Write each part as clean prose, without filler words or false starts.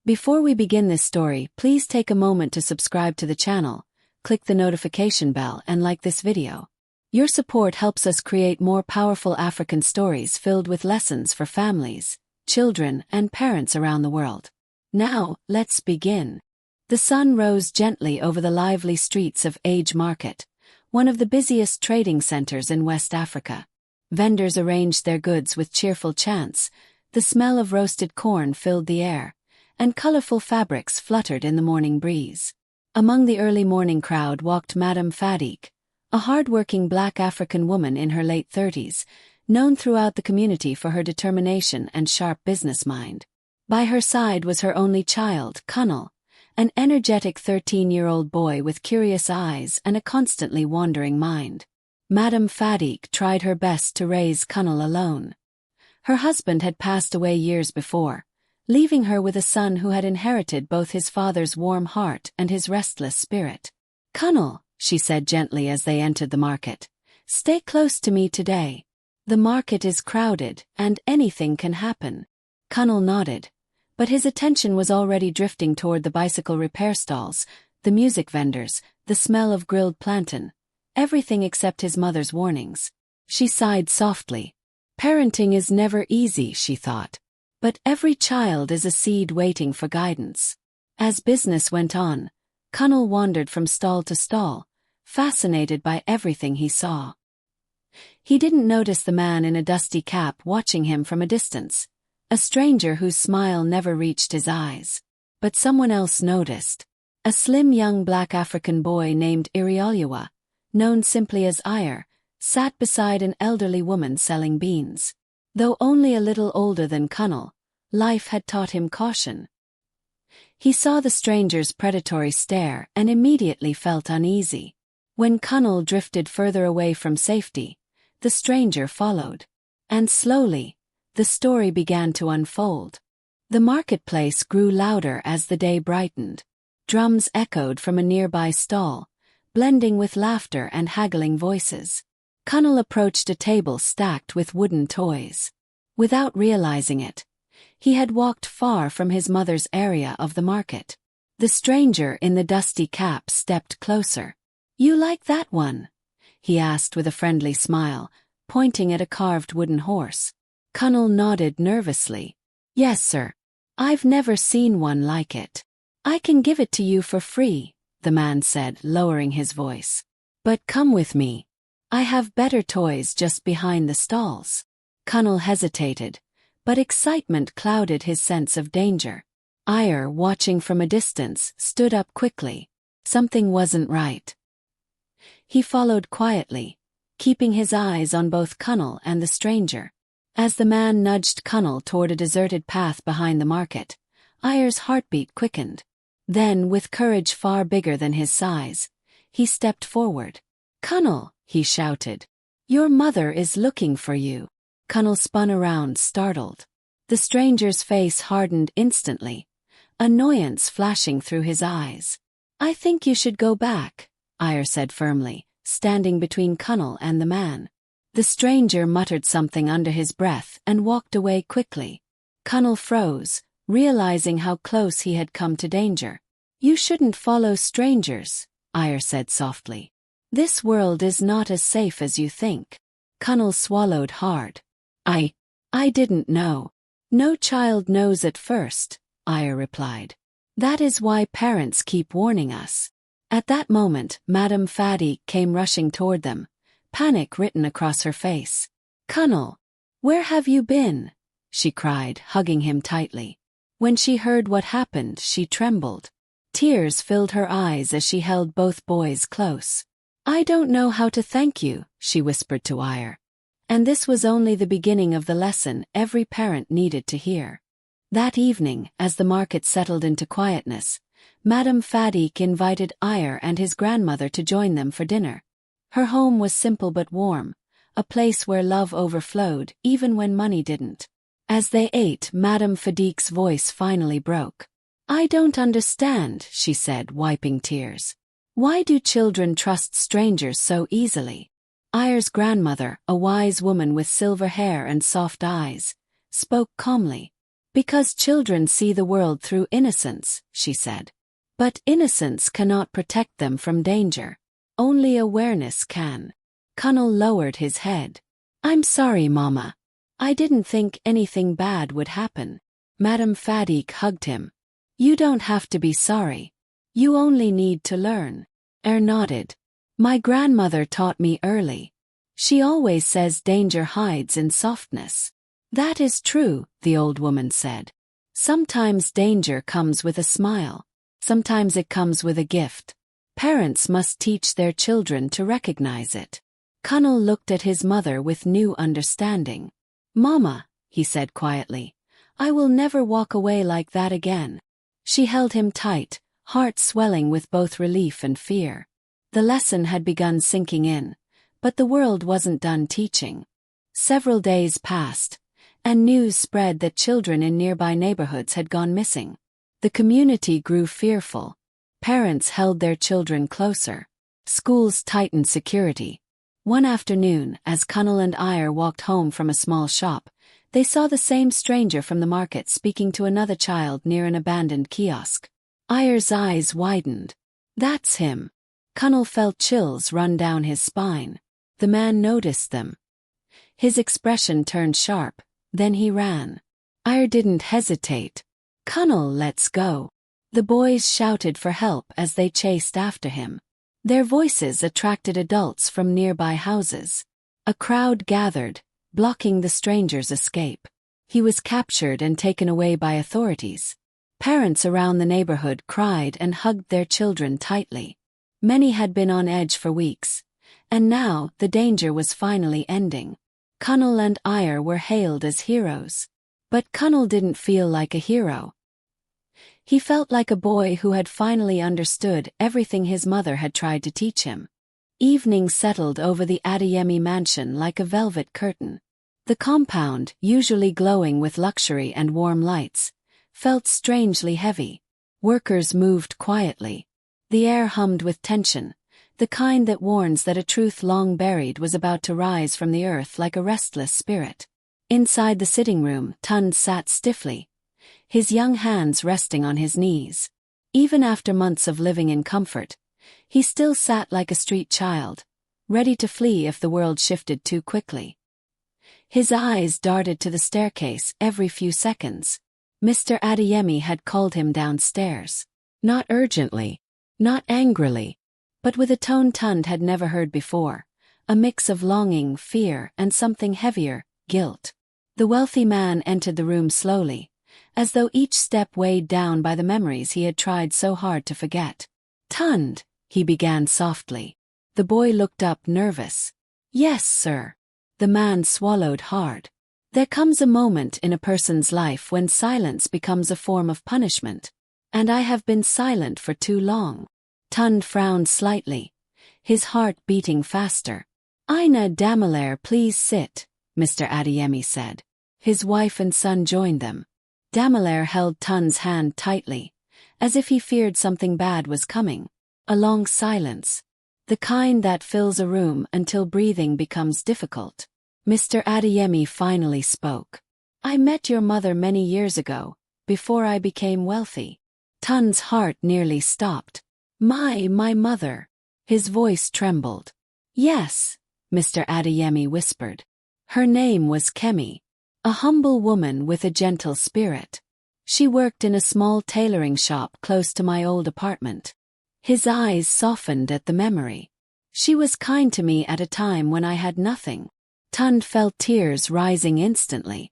Before we begin this story, please take a moment to subscribe to the channel, click the notification bell and like this video. Your support helps us create more powerful African stories filled with lessons for families, children, and parents around the world. Now, let's begin. The sun rose gently over the lively streets of Age Market, one of the busiest trading centers in West Africa. Vendors arranged their goods with cheerful chants, the smell of roasted corn filled the air, and colorful fabrics fluttered in the morning breeze. Among the early morning crowd walked Madame Fadik, a hard-working black African woman in her late 30s, known throughout the community for her determination and sharp business mind. By her side was her only child, Kunal, an energetic 13-year-old boy with curious eyes and a constantly wandering mind. Madame Fadik tried her best to raise Kunal alone. Her husband had passed away years before, leaving her with a son who had inherited both his father's warm heart and his restless spirit. "Kunal," she said gently as they entered the market, "stay close to me today. The market is crowded, and anything can happen." Kunal nodded, but his attention was already drifting toward the bicycle repair stalls, the music vendors, the smell of grilled plantain, everything except his mother's warnings. She sighed softly. Parenting is never easy, she thought. But every child is a seed waiting for guidance. As business went on, Kunal wandered from stall to stall, fascinated by everything he saw. He didn't notice the man in a dusty cap watching him from a distance, a stranger whose smile never reached his eyes. But someone else noticed. A slim young black African boy named Irialiwa, known simply as Ire, sat beside an elderly woman selling beans. Though only a little older than Kunal, life had taught him caution. He saw the stranger's predatory stare and immediately felt uneasy. When Kunal drifted further away from safety, the stranger followed. And slowly, the story began to unfold. The marketplace grew louder as the day brightened. Drums echoed from a nearby stall, blending with laughter and haggling voices. Kunal approached a table stacked with wooden toys. Without realizing it, he had walked far from his mother's area of the market. The stranger in the dusty cap stepped closer. "You like that one?" he asked with a friendly smile, pointing at a carved wooden horse. Kunal nodded nervously. "Yes, sir. I've never seen one like it. I can give it to you for free," the man said, lowering his voice. "But come with me. I have better toys just behind the stalls." Kunal hesitated, but excitement clouded his sense of danger. Ire, watching from a distance, stood up quickly. Something wasn't right. He followed quietly, keeping his eyes on both Kunal and the stranger. As the man nudged Kunal toward a deserted path behind the market, Ire's heartbeat quickened. Then, with courage far bigger than his size, he stepped forward. "Kunal," he shouted, "your mother is looking for you." Kunal spun around, startled. The stranger's face hardened instantly, annoyance flashing through his eyes. "I think you should go back," Ire said firmly, standing between Kunal and the man. The stranger muttered something under his breath and walked away quickly. Kunal froze, realizing how close he had come to danger. "You shouldn't follow strangers," Ire said softly. "This world is not as safe as you think." Kunal swallowed hard. I didn't know." "No child knows at first," Ire replied. "That is why parents keep warning us." At that moment, Madame Fadik came rushing toward them, panic written across her face. "Kunal, where have you been?" she cried, hugging him tightly. When she heard what happened, she trembled. Tears filled her eyes as she held both boys close. "I don't know how to thank you," she whispered to Ire. And this was only the beginning of the lesson every parent needed to hear. That evening, as the market settled into quietness, Madame Fadik invited Ire and his grandmother to join them for dinner. Her home was simple but warm, a place where love overflowed even when money didn't. As they ate, Madame Fadik's voice finally broke. "I don't understand," she said, wiping tears. "Why do children trust strangers so easily?" Ire's grandmother, a wise woman with silver hair and soft eyes, spoke calmly. Because children see the world through innocence, she said. But innocence cannot protect them from danger. Only awareness can. Kunal lowered his head. I'm sorry, Mama. I didn't think anything bad would happen. Madame Fadik hugged him. You don't have to be sorry. You only need to learn. Nodded. My grandmother taught me early. She always says danger hides in softness. That is true, the old woman said. Sometimes danger comes with a smile. Sometimes it comes with a gift. Parents must teach their children to recognize it. Kunal looked at his mother with new understanding. Mama, he said quietly, I will never walk away like that again. She held him tight, heart swelling with both relief and fear. The lesson had begun sinking in, but the world wasn't done teaching. Several days passed, and news spread that children in nearby neighborhoods had gone missing. The community grew fearful. Parents held their children closer. Schools tightened security. One afternoon, as Kunal and Iyer walked home from a small shop, they saw the same stranger from the market speaking to another child near an abandoned kiosk. Iyer's eyes widened. That's him. Kunal felt chills run down his spine. The man noticed them. His expression turned sharp, then he ran. Iyer didn't hesitate. Kunal, let's go. The boys shouted for help as they chased after him. Their voices attracted adults from nearby houses. A crowd gathered, blocking the stranger's escape. He was captured and taken away by authorities. Parents around the neighborhood cried and hugged their children tightly. Many had been on edge for weeks, and now the danger was finally ending. Kunal and Iyer were hailed as heroes. But Kunal didn't feel like a hero. He felt like a boy who had finally understood everything his mother had tried to teach him. Evening settled over the Adeyemi mansion like a velvet curtain. The compound, usually glowing with luxury and warm lights, felt strangely heavy. Workers moved quietly. The air hummed with tension, the kind that warns that a truth long buried was about to rise from the earth like a restless spirit. Inside the sitting room, Tund sat stiffly, his young hands resting on his knees. Even after months of living in comfort, he still sat like a street child, ready to flee if the world shifted too quickly. His eyes darted to the staircase every few seconds. Mr. Adeyemi had called him downstairs. Not urgently, not angrily, but with a tone Tund had never heard before, a mix of longing, fear, and something heavier, guilt. The wealthy man entered the room slowly, as though each step weighed down by the memories he had tried so hard to forget. Tund, he began softly. The boy looked up nervous. Yes, sir. The man swallowed hard. There comes a moment in a person's life when silence becomes a form of punishment. And I have been silent for too long. Tund frowned slightly, his heart beating faster. Ina Damilaire, please sit, Mr. Adeyemi said. His wife and son joined them. Damilaire held Tund's hand tightly, as if he feared something bad was coming. A long silence, the kind that fills a room until breathing becomes difficult. Mr. Adeyemi finally spoke. I met your mother many years ago, before I became wealthy. Tund's heart nearly stopped. My mother. His voice trembled. Yes, Mr. Adeyemi whispered. Her name was Kemi. A humble woman with a gentle spirit. She worked in a small tailoring shop close to my old apartment. His eyes softened at the memory. She was kind to me at a time when I had nothing. Tund felt tears rising instantly.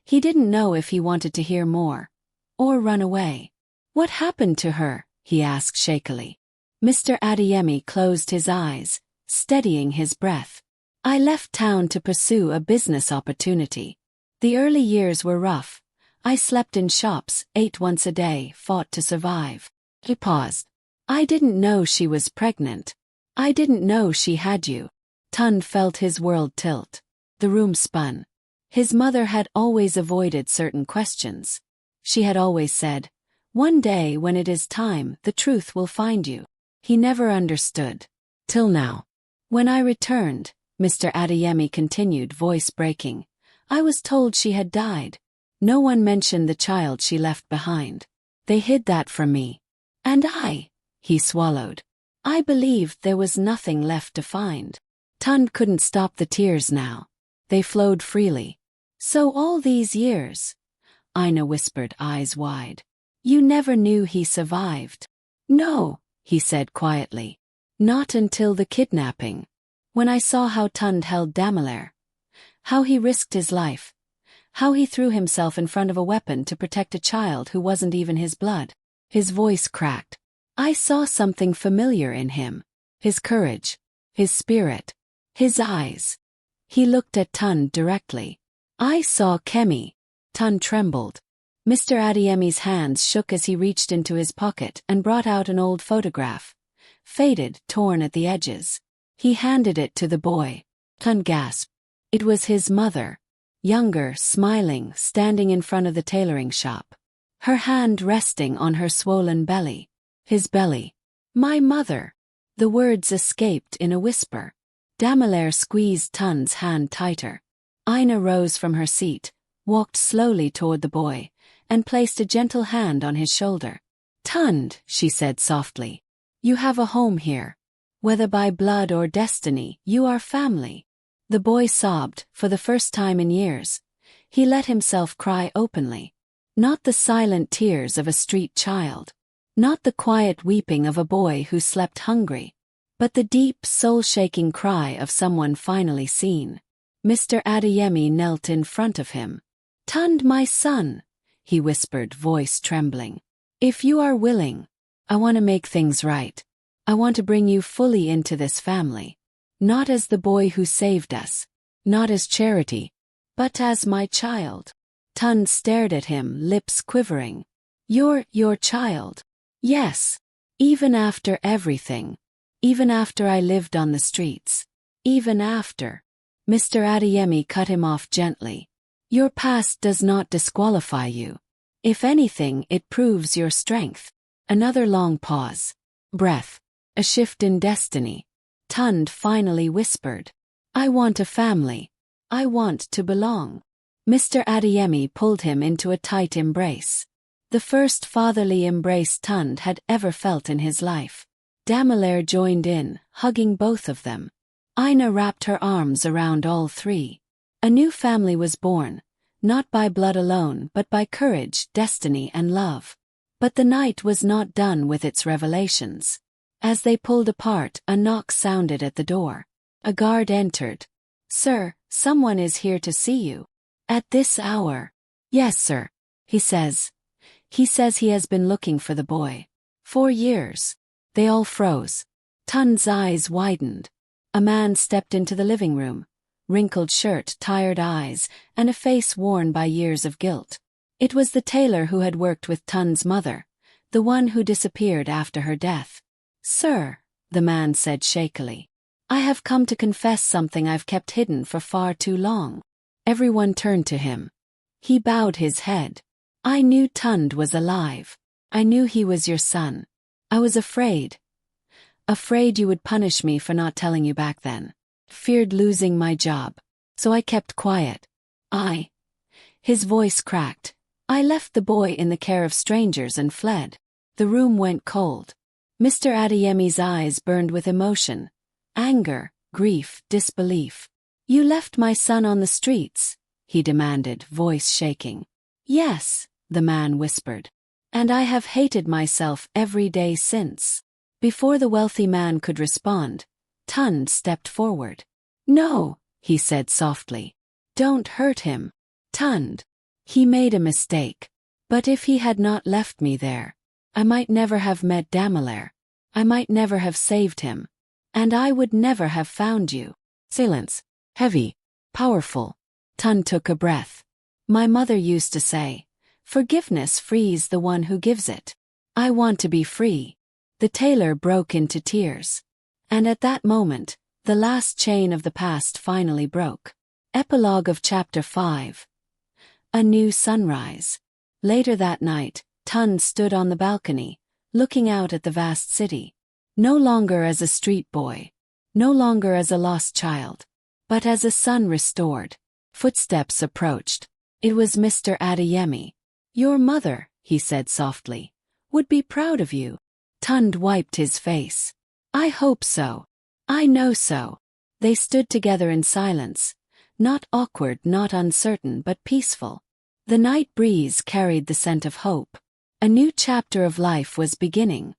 He didn't know if he wanted to hear more, or run away. What happened to her? He asked shakily. Mr. Adeyemi closed his eyes, steadying his breath. I left town to pursue a business opportunity. The early years were rough. I slept in shops, ate once a day, fought to survive. He paused. I didn't know she was pregnant. I didn't know she had you. Tund felt his world tilt. The room spun. His mother had always avoided certain questions. She had always said, one day when it is time, the truth will find you. He never understood. Till now. When I returned, Mr. Adeyemi continued, voice breaking, I was told she had died. No one mentioned the child she left behind. They hid that from me. And he swallowed. I believed there was nothing left to find. Tund couldn't stop the tears now. They flowed freely. So all these years, Ina whispered, eyes wide. You never knew he survived? No, he said quietly. Not until the kidnapping. When I saw how Tund held Damelair. How he risked his life. How he threw himself in front of a weapon to protect a child who wasn't even his blood. His voice cracked. I saw something familiar in him. His courage. His spirit. His eyes. He looked at Tund directly. I saw Kemi. Tund trembled. Mr. Adeyemi's hands shook as he reached into his pocket and brought out an old photograph. Faded, torn at the edges. He handed it to the boy. Tund gasped. It was his mother. Younger, smiling, standing in front of the tailoring shop. Her hand resting on her swollen belly. His belly. My mother. The words escaped in a whisper. Damelair squeezed Tund's hand tighter. Ina rose from her seat, walked slowly toward the boy, and placed a gentle hand on his shoulder. Tund, she said softly. You have a home here. Whether by blood or destiny, you are family. The boy sobbed, for the first time in years. He let himself cry openly. Not the silent tears of a street child. Not the quiet weeping of a boy who slept hungry. But the deep, soul-shaking cry of someone finally seen. Mr. Adeyemi knelt in front of him. Tund, my son, he whispered, voice trembling. If you are willing, I want to make things right. I want to bring you fully into this family. Not as the boy who saved us. Not as charity. But as my child. Tund stared at him, lips quivering. Your child. Yes. Even after everything. Even after I lived on the streets. Even after. Mr. Adeyemi cut him off gently. Your past does not disqualify you. If anything, it proves your strength. Another long pause. Breath. A shift in destiny. Tund finally whispered. I want a family. I want to belong. Mr. Adeyemi pulled him into a tight embrace. The first fatherly embrace Tund had ever felt in his life. Damelair joined in, hugging both of them. Ina wrapped her arms around all three. A new family was born, not by blood alone but by courage, destiny and love. But the night was not done with its revelations. As they pulled apart, a knock sounded at the door. A guard entered. Sir, someone is here to see you. At this hour. Yes, sir. He says he has been looking for the boy. 4 years. They all froze. Tund's eyes widened. A man stepped into the living room. Wrinkled shirt, tired eyes, and a face worn by years of guilt. It was the tailor who had worked with Tund's mother, the one who disappeared after her death. Sir, the man said shakily, I have come to confess something I've kept hidden for far too long. Everyone turned to him. He bowed his head. I knew Tund was alive. I knew he was your son. I was afraid. Afraid you would punish me for not telling you back then. Feared losing my job. So I kept quiet. His voice cracked. I left the boy in the care of strangers and fled. The room went cold. Mr. Adeyemi's eyes burned with emotion. Anger, grief, disbelief. You left my son on the streets, he demanded, voice shaking. Yes, the man whispered. And I have hated myself every day since. Before the wealthy man could respond, Tund stepped forward. No, he said softly. Don't hurt him. Tund. He made a mistake. But if he had not left me there, I might never have met Damelair. I might never have saved him. And I would never have found you. Silence. Heavy. Powerful. Tund took a breath. My mother used to say, forgiveness frees the one who gives it. I want to be free. The tailor broke into tears. And at that moment, the last chain of the past finally broke. Epilogue of Chapter 5. A new sunrise. Later that night, Tund stood on the balcony, looking out at the vast city. No longer as a street boy. No longer as a lost child. But as a son restored. Footsteps approached. It was Mr. Adeyemi. "Your mother," he said softly, "would be proud of you." Tund wiped his face. "I hope so. I know so." They stood together in silence, not awkward, not uncertain, but peaceful. The night breeze carried the scent of hope. A new chapter of life was beginning.